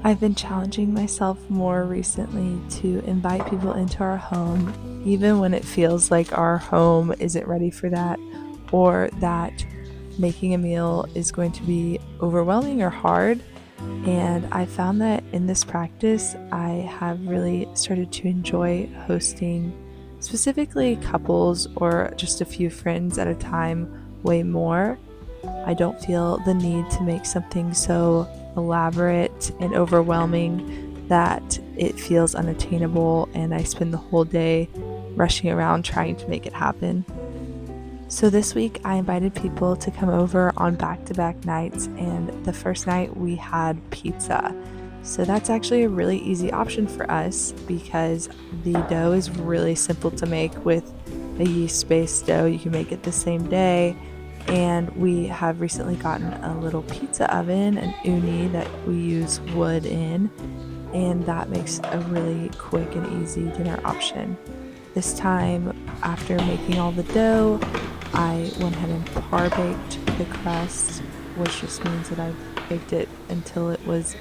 I've been challenging myself more recently to invite people into our home, even when it feels like our home isn't ready for that, or that making a meal is going to be overwhelming or hard. And I found that in this practice, I have really started to enjoy hosting specifically couples or just a few friends at a time way more. I don't feel the need to make something so elaborate and overwhelming that it feels unattainable, and I spend the whole day rushing around trying to make it happen. So this week I invited people to come over on back-to-back nights, and the first night we had pizza. So that's actually a really easy option for us because the dough is really simple to make with a yeast-based dough. You can make it the same day, and we have recently gotten a little pizza oven, an uni that we use wood in, and that makes a really quick and easy dinner option. This time, after making all the dough, I went ahead and par baked the crust, which just means that I've baked it until it was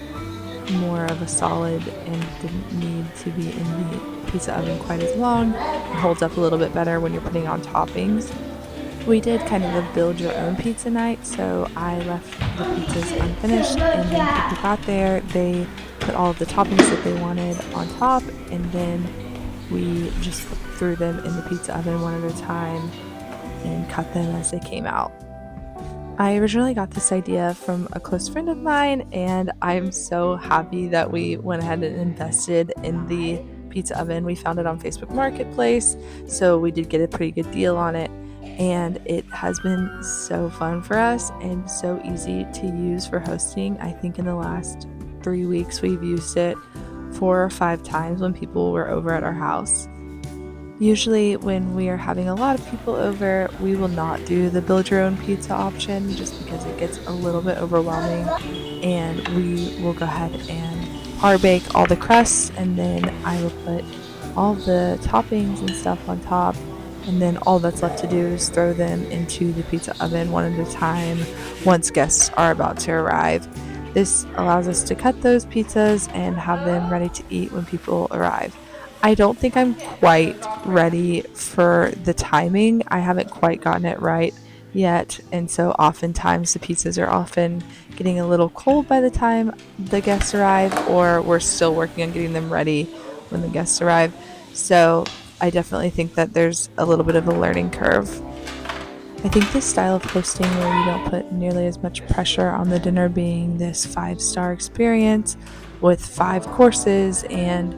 more of a solid and didn't need to be in the pizza oven quite as long. It holds up a little bit better when you're putting on toppings. We did kind of a build your own pizza night, so I left the pizzas unfinished, and then people got there, they put all of the toppings that they wanted on top, and then we just threw them in the pizza oven one at a time and cut them as they came out. I originally got this idea from a close friend of mine, and I'm so happy that we went ahead and invested in the pizza oven. We found it on Facebook Marketplace, so we did get a pretty good deal on it, and it has been so fun for us and so easy to use for hosting. I think in the last 3 weeks we've used it 4 or 5 times when people were over at our house. Usually when we are having a lot of people over, we will not do the build your own pizza option just because it gets a little bit overwhelming, and we will go ahead and par bake all the crusts, and then I will put all the toppings and stuff on top, and then all that's left to do is throw them into the pizza oven one at a time once guests are about to arrive. This allows us to cut those pizzas and have them ready to eat when people arrive. I don't think I'm quite ready for the timing. I haven't quite gotten it right yet, and so oftentimes the pizzas are often getting a little cold by the time the guests arrive, or we're still working on getting them ready when the guests arrive. So I definitely think that there's a little bit of a learning curve. I think this style of hosting where you don't put nearly as much pressure on the dinner being this 5-star experience with 5 courses and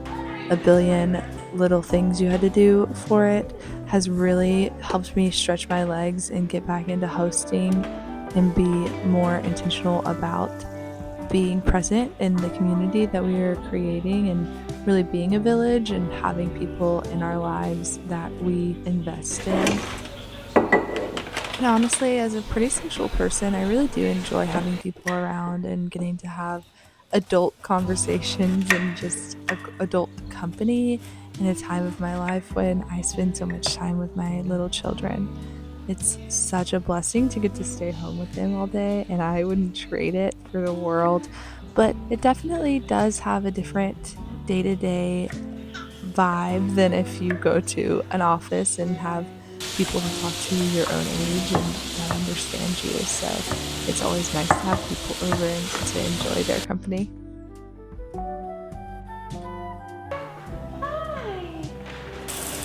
a billion little things you had to do for it has really helped me stretch my legs and get back into hosting and be more intentional about being present in the community that we are creating and really being a village and having people in our lives that we invest in. And honestly, as a pretty social person, I really do enjoy having people around and getting to have adult conversations and just adult company in a time of my life when I spend so much time with my little children. It's such a blessing to get to stay home with them all day, and I wouldn't trade it for the world. But it definitely does have a different day-to-day vibe than if you go to an office and have people who talk to you your own age and that understand you. So it's always nice to have people over and to enjoy their company.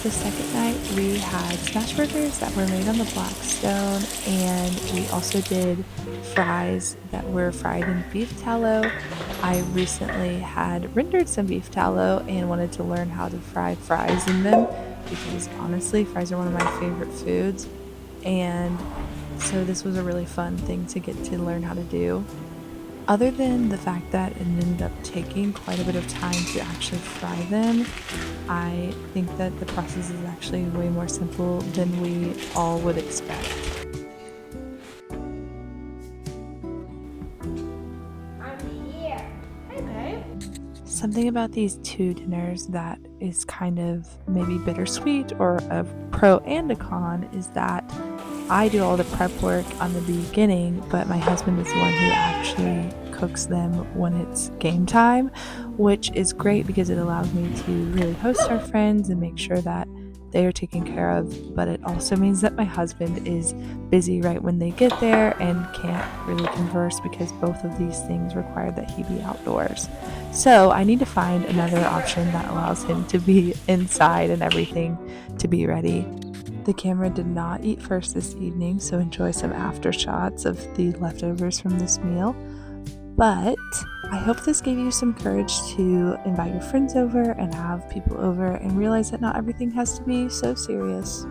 The second night we had smash burgers that were made on the Blackstone, and we also did fries that were fried in beef tallow. I recently had rendered some beef tallow and wanted to learn how to fry fries in them because honestly fries are one of my favorite foods, and so this was a really fun thing to get to learn how to do. Other than the fact that it ended up taking quite a bit of time to actually fry them, I think that the process is actually way more simple than we all would expect. I'm here. Hey, babe. Something about these 2 dinners that is kind of maybe bittersweet or a pro and a con is that I do all the prep work on the beginning, but my husband is the one who actually cooks them when it's game time, which is great because it allows me to really host our friends and make sure that they are taken care of. But it also means that my husband is busy right when they get there and can't really converse because both of these things require that he be outdoors. So I need to find another option that allows him to be inside and everything to be ready. The camera did not eat first this evening, so enjoy some after shots of the leftovers from this meal. But I hope this gave you some courage to invite your friends over and have people over and realize that not everything has to be so serious.